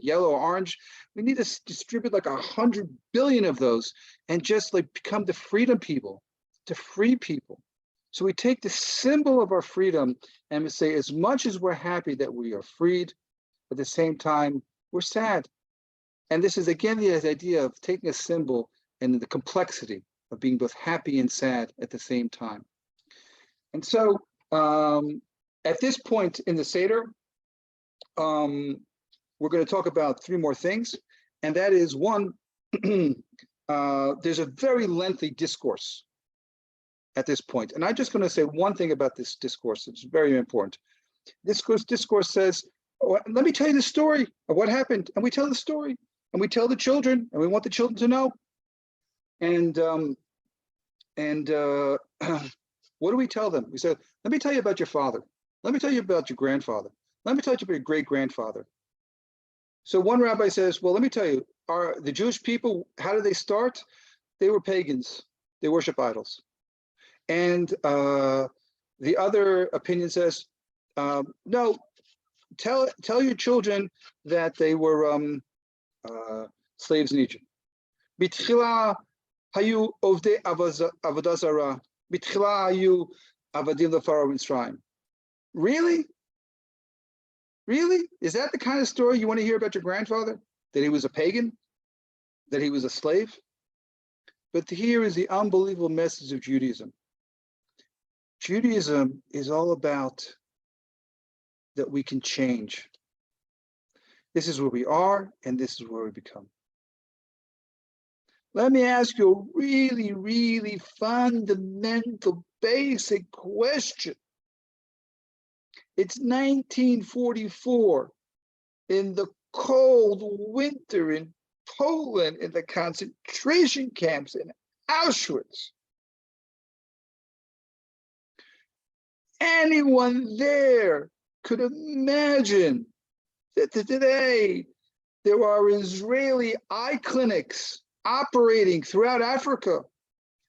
yellow or orange. We need to distribute like 100 billion of those and just like become the freedom people, to free people. So we take the symbol of our freedom and we say, as much as we're happy that we are freed, at the same time, we're sad. And this is again the idea of taking a symbol and the complexity of being both happy and sad at the same time. And so at this point in the Seder, we're going to talk about three more things. And that is one, there's a very lengthy discourse at this point. And I'm just going to say one thing about this discourse. It's very important. Discourse says, let me tell you the story of what happened. And we tell the story and we tell the children and we want the children to know. And what do we tell them? We said, let me tell you about your father. Let me tell you about your grandfather. Let me tell you about your great-grandfather. So one rabbi says, well, let me tell you, the Jewish people, how did they start? They were pagans. They worship idols. And the other opinion says, no, tell your children that they were slaves in Egypt. Bitchila hayu ovdei avodah zarah. Bitchila hayu avadim lefaro Mitzrayim. Really? Really? Is that the kind of story you want to hear about your grandfather? That he was a pagan? That he was a slave? But here is the unbelievable message of Judaism. Judaism is all about that we can change. This is where we are, and this is where we become. Let me ask you a really, really fundamental, basic question. It's 1944 in the cold winter in Poland, in the concentration camps in Auschwitz. Anyone there could imagine that today there are Israeli eye clinics operating throughout Africa,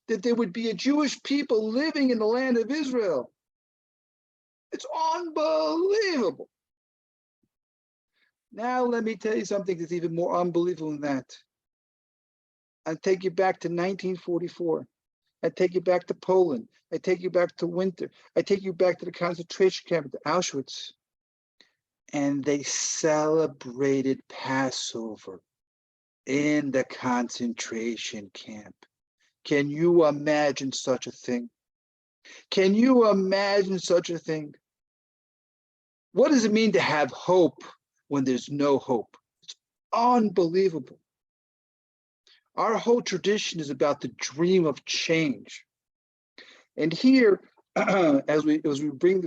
that there would be a Jewish people living in the land of Israel. It's unbelievable. Now let me tell you something that's even more unbelievable than that. I'll take you back to 1944. I take you back to Poland. I take you back to winter. I take you back to the concentration camp, to Auschwitz. And they celebrated Passover in the concentration camp. Can you imagine such a thing? Can you imagine such a thing? What does it mean to have hope when there's no hope? It's unbelievable. Our whole tradition is about the dream of change. And here, as we begin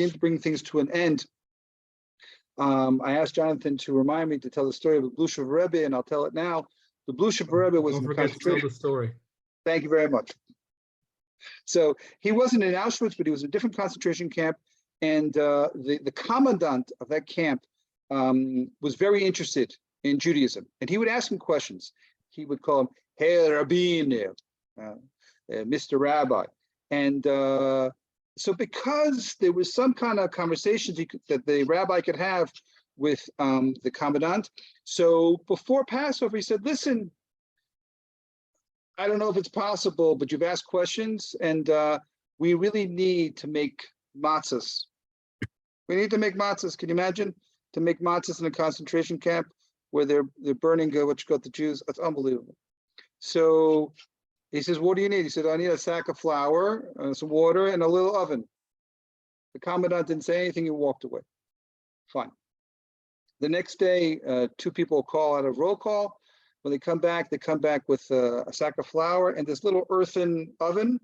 to bring things to an end, I asked Jonathan to remind me to tell the story of the Passover Rebbe, and I'll tell it now. The Passover Rebbe was in the concentration. Don't forget to tell the story. Thank you very much. So he wasn't in Auschwitz, but he was in a different concentration camp. And the commandant of that camp was very interested in Judaism. And he would ask him questions. He would call him, "Hey, Rabbin," Mr. Rabbi. And so because there was some kind of conversations that the rabbi could have with the commandant, so before Passover, he said, "Listen, I don't know if it's possible, but you've asked questions, and we really need to make matzahs. We need to make matzahs. Can you imagine to make matzahs in a concentration camp where they're burning what you got the Jews? That's unbelievable." So he says, "What do you need?" He said, "I need a sack of flour, some water, and a little oven." The commandant didn't say anything. He walked away. Fine. The next day, two people call out of roll call. When they come back with a sack of flour and this little earthen oven.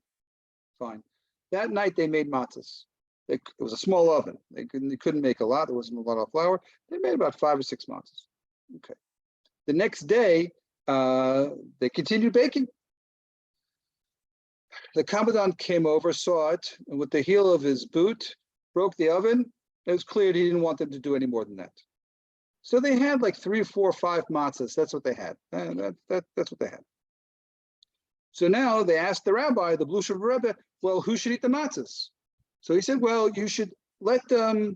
Fine. That night they made matzahs. It was a small oven. They couldn't make a lot. There wasn't a lot of flour. They made about 5 or 6 matzahs. Okay. The next day, they continued baking. The commandant came over, saw it, and with the heel of his boot, broke the oven. It was clear he didn't want them to do any more than that. So they had like 3, 4, 5 matzahs. That's what they had. That's what they had. So now they asked the rabbi, the Passover Rebbe, well, who should eat the matzahs? So he said, well, you should let the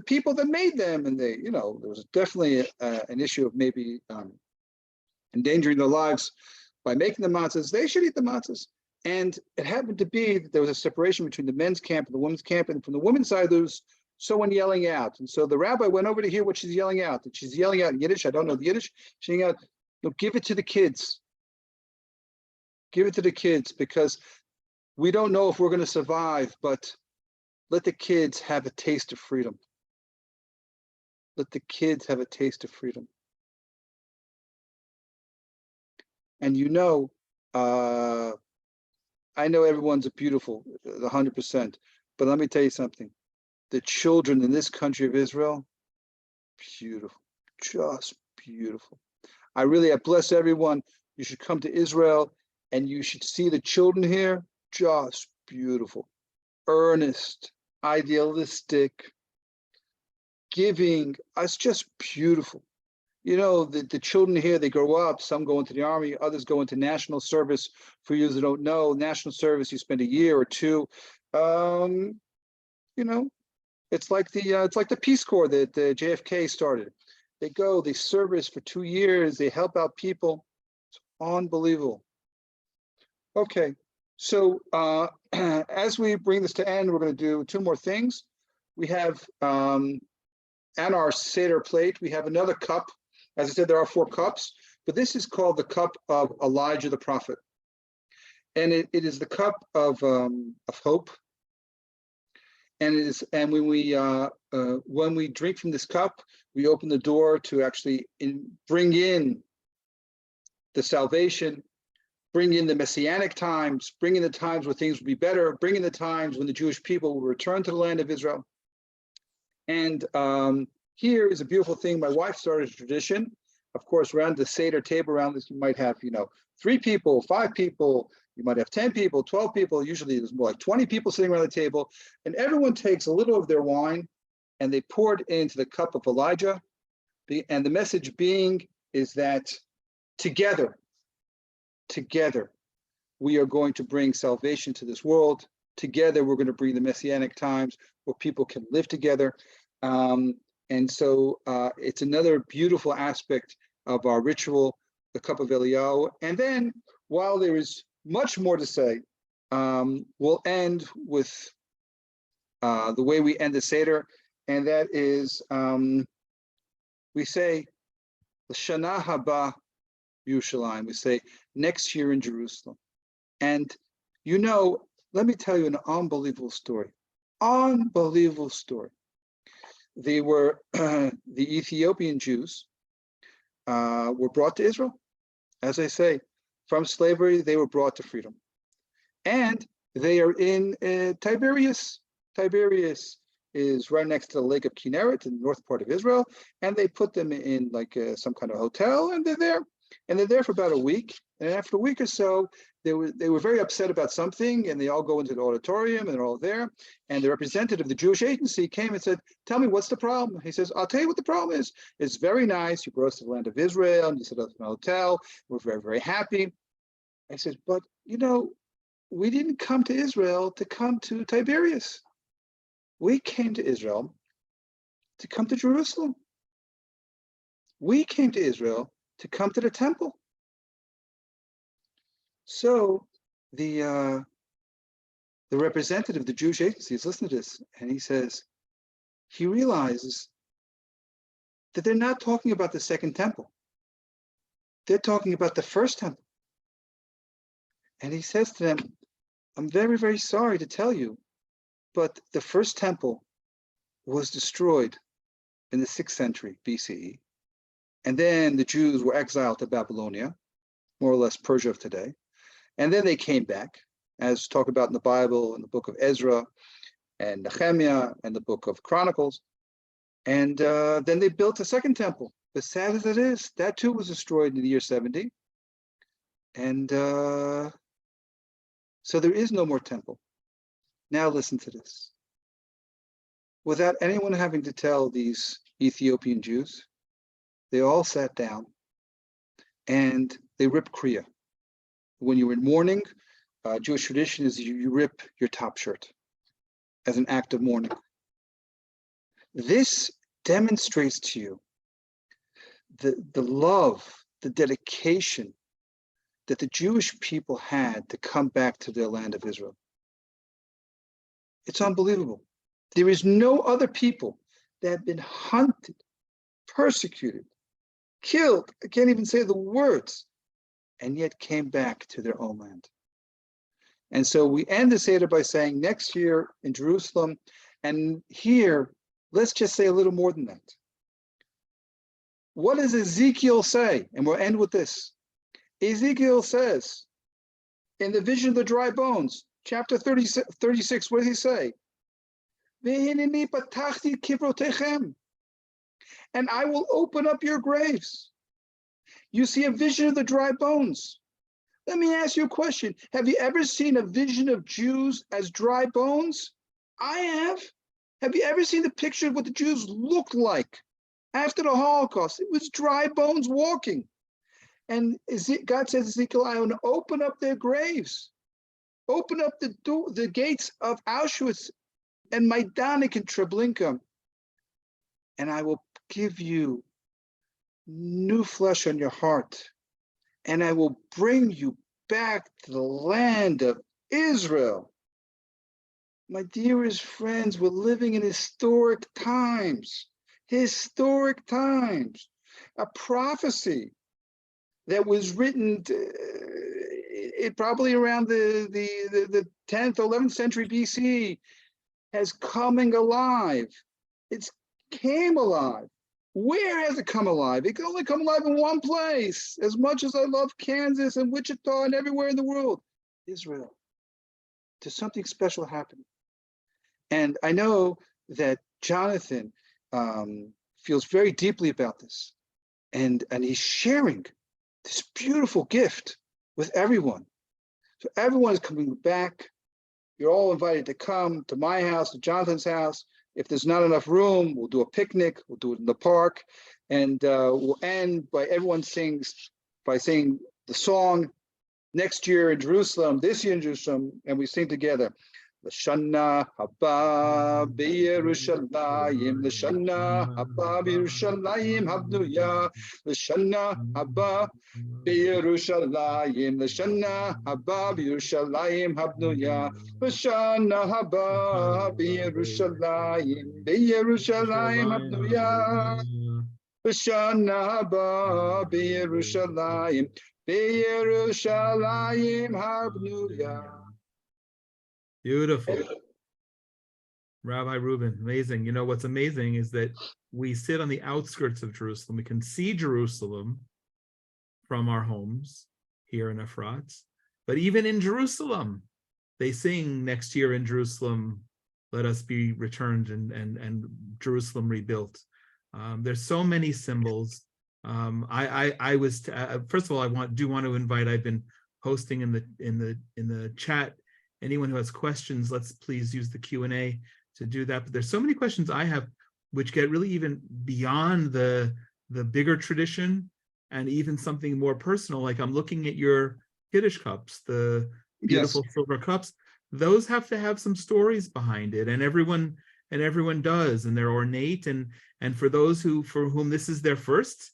people that made them, and they, there was definitely an issue of maybe endangering their lives by making the matzahs. They should eat the matzahs. And it happened to be that there was a separation between the men's camp and the women's camp, and from the women's side there was someone yelling out. And so the rabbi went over to hear what she's yelling out. And she's yelling out in Yiddish. I don't know the Yiddish. She's yelling out, "No, give it to the kids. Give it to the kids, because we don't know if we're going to survive, but let the kids have a taste of freedom. Let the kids have a taste of freedom." And I know everyone's beautiful, 100%, but let me tell you something. The children in this country of Israel, beautiful, just beautiful. I bless everyone. You should come to Israel and you should see the children here, just beautiful, earnest, idealistic, giving. It's just beautiful. The children here, they grow up, some go into the army, others go into national service. For you that don't know, national service, you spend a year or two. It's like the Peace Corps that JFK started. They go, they service for 2 years, they help out people. It's unbelievable. Okay, so as we bring this to end, we're going to do 2 more things. We have on our Seder plate, we have another cup. As I said, there are 4 cups, but this is called the cup of Elijah the prophet. And it is the cup of hope. And when we drink from this cup, we open the door to actually bring in the salvation, bring in the messianic times, bring in the times where things will be better, bring in the times when the Jewish people will return to the land of Israel. And here is a beautiful thing. My wife started a tradition. Of course, around the Seder table around this, you might have, 3 people, 5 people, you might have 10 people, 12 people. Usually there's more like 20 people sitting around the table, and everyone takes a little of their wine and they pour it into the cup of Elijah. And the message being is that together, we are going to bring salvation to this world. Together, we're going to bring the messianic times where people can live together. And so it's another beautiful aspect of our ritual, the cup of Eliyahu. And then while there is much more to say. We'll end with the way we end the Seder, and that is we say L'Shana Haba Yerushalayim. We say next year in Jerusalem. And let me tell you an unbelievable story. Unbelievable story. They were the Ethiopian Jews were brought to Israel. As I say, from slavery, they were brought to freedom. And they are in Tiberias. Tiberias is right next to the Lake of Kinneret in the north part of Israel. And they put them in like some kind of hotel, and they're there. And they're there for about a week. And after a week or so, they were very upset about something, and they all go into the auditorium, and they're all there. And the representative of the Jewish agency came and said, "Tell me, what's the problem?" He says, "I'll tell you what the problem is. It's very nice. You brought us to the land of Israel, and you set up in a hotel. We're very, very happy." I said, "But we didn't come to Israel to come to Tiberias. We came to Israel to come to Jerusalem. We came to Israel to come to the temple." So the representative of the Jewish agency is listening to this, and he says, he realizes that they're not talking about the second temple. They're talking about the first temple. And he says to them, "I'm very, very sorry to tell you, but the first temple was destroyed in the 6th century BCE. And then the Jews were exiled to Babylonia, more or less Persia of today. And then they came back, as talked about in the Bible, in the book of Ezra and Nehemiah and the book of Chronicles. And then they built a second temple. But sad as it is, that too was destroyed in the year 70. And so there is no more temple. Now listen to this. Without anyone having to tell these Ethiopian Jews, they all sat down and they ripped Kriya. When you were in mourning, Jewish tradition is you rip your top shirt as an act of mourning. This demonstrates to you the love, the dedication that the Jewish people had to come back to their land of Israel. It's unbelievable. There is no other people that have been hunted, persecuted, killed, I can't even say the words, and yet came back to their own land. And so we end the Seder by saying next year in Jerusalem, and here, let's just say a little more than that. What does Ezekiel say? And we'll end with this. Ezekiel says, in the vision of the dry bones, chapter 36, what does he say? And I will open up your graves. You see a vision of the dry bones. Let me ask you a question. Have you ever seen a vision of Jews as dry bones? I have. Have you ever seen the picture of what the Jews looked like after the Holocaust? It was dry bones walking. And God says, Ezekiel, I want to open up their graves. Open up the gates of Auschwitz and Majdanek and Treblinka. And I will give you new flesh on your heart. And I will bring you back to the land of Israel. My dearest friends, we're living in historic times. Historic times. A prophecy that was written probably around the 10th, 11th century BC has coming alive. It's came alive. Where has it come alive? It can only come alive in one place. As much as I love Kansas and Wichita and everywhere in the world, Israel. There's something special happening. And I know that Jonathan feels very deeply about this. And he's sharing this beautiful gift with everyone. So everyone is coming back. You're all invited to come to my house, to Jonathan's house. If there's not enough room, we'll do a picnic. We'll do it in the park. And we'll end by everyone sings by saying the song, next year in Jerusalem, this year in Jerusalem, and we sing together. L'shana haba b'Yerushalayim, L'shana haba b'Yerushalayim habnuya, L'shana haba b'Yerushalayim, L'shana haba b'Yerushalayim habnuya, L'shana haba b'Yerushalayim, b'Yerushalayim habnuya, L'shana haba b'Yerushalayim, b'Yerushalayim habnuya. Beautiful. Rabbi Rubin, amazing. You know, what's amazing is that we sit on the outskirts of Jerusalem. We can see Jerusalem from our homes here in Efrat. But even in Jerusalem, they sing next year in Jerusalem, let us be returned and Jerusalem rebuilt. There's so many symbols. I was first of all, do want to invite. I've been posting in the chat. Anyone who has questions, let's please use the Q&A to do that. But there's so many questions I have, which get really even beyond the bigger tradition and even something more personal. Like I'm looking at your Kiddush cups, the beautiful silver cups. Those have to have some stories behind it, and everyone does, and they're ornate. And for those for whom this is their first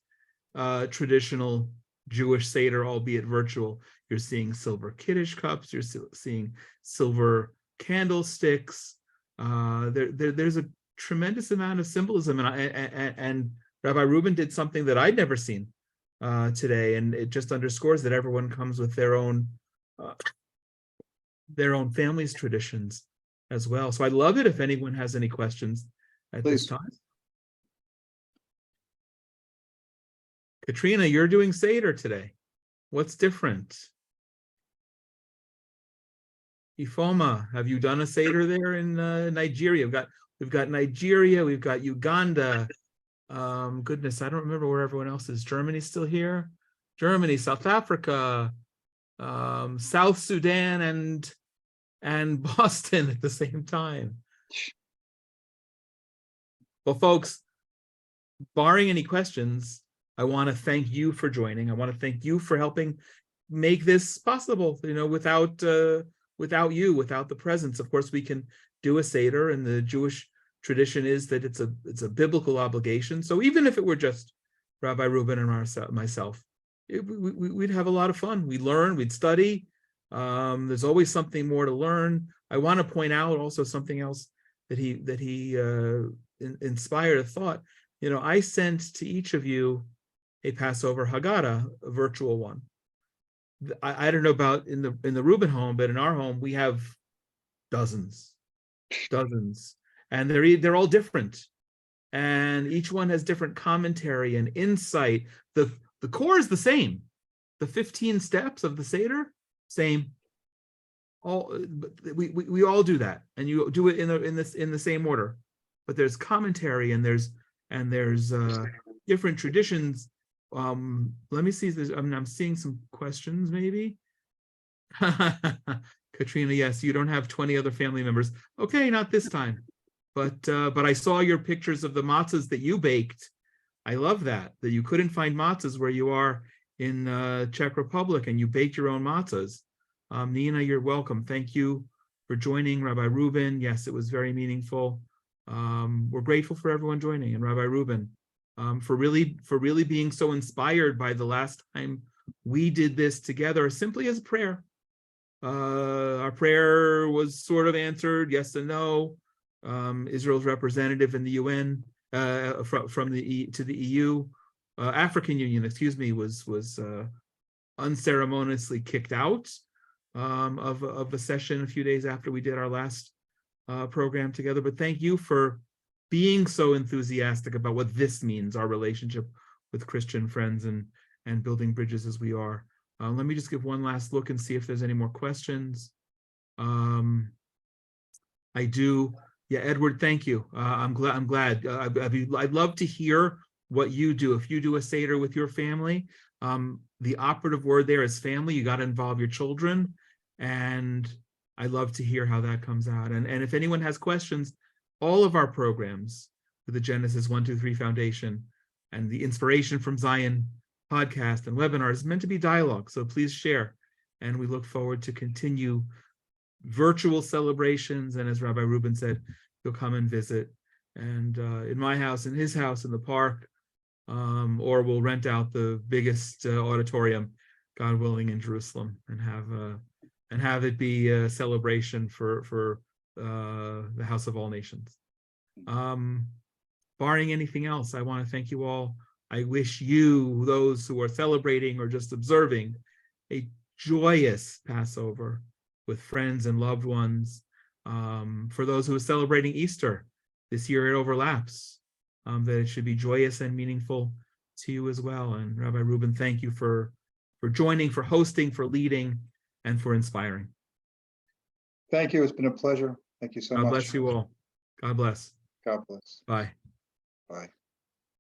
traditional Jewish Seder, albeit virtual, you're seeing silver Kiddush cups, you're seeing silver candlesticks. There's a tremendous amount of symbolism, and Rabbi Rubin did something that I'd never seen today, and it just underscores that everyone comes with their own family's traditions as well. So I'd love it if anyone has any questions at this time. Katrina, you're doing Seder today. What's different? Ifoma, have you done a Seder there in Nigeria? We've got Nigeria, we've got Uganda. Goodness, I don't remember where everyone else is. Germany's still here? Germany, South Africa, South Sudan, and Boston at the same time. Well, folks, barring any questions, I want to thank you for joining. I want to thank you for helping make this possible. You know, without you, without the presence, of course, we can do a Seder, and the Jewish tradition is that it's a biblical obligation. So even if it were just Rabbi Rubin and myself, we'd have a lot of fun. We'd learn, we'd study. There's always something more to learn. I want to point out also something else that he inspired a thought. You know, I sent to each of you a Passover Haggadah, a virtual one. I don't know about in the Rubin home, but in our home we have dozens, and they're all different, and each one has different commentary and insight. The core is the same. The 15 steps of the Seder, same. We all do that, and you do it in the same order. But there's commentary, and there's different traditions. Let me see if there's, I'm seeing some questions maybe. Katrina, yes, you don't have 20 other family members. Okay, not this time. But I saw your pictures of the matzahs that you baked. I love that you couldn't find matzahs where you are in Czech Republic, and you baked your own matzahs. Nina, you're welcome. Thank you for joining. Rabbi Rubin, yes, it was very meaningful. We're grateful for everyone joining, and Rabbi Rubin, for really being so inspired by the last time we did this together, simply as a prayer. Our prayer was sort of answered, yes and no. Israel's representative in the UN, from to the EU, African Union, excuse me, was unceremoniously kicked out of a session a few days after we did our last program together. But thank you for being so enthusiastic about what this means, our relationship with Christian friends and building bridges as we are. Let me just give one last look and see if there's any more questions. I do. Yeah, Edward, thank you. I'm glad. I'd love to hear what you do. If you do a Seder with your family, the operative word there is family. You got to involve your children. And I'd love to hear how that comes out. And if anyone has questions, all of our programs with the Genesis 1-2-3 Foundation and the Inspiration from Zion podcast and webinars is meant to be dialogue. So please share. And we look forward to continue virtual celebrations. And as Rabbi Rubin said, you'll come and visit. And in my house, in his house, in the park, or we'll rent out the biggest auditorium, God willing, in Jerusalem, and have it be a celebration for the House of All Nations. Barring anything else, I want to thank you all. I wish you, those who are celebrating or just observing, a joyous Passover with friends and loved ones. For those who are celebrating Easter, this year it overlaps, that it should be joyous and meaningful to you as well. And Rabbi Rubin, thank you for joining, for hosting, for leading, and for inspiring. Thank you. It's been a pleasure. Thank you so much. God bless you all. God bless. God bless. Bye. Bye.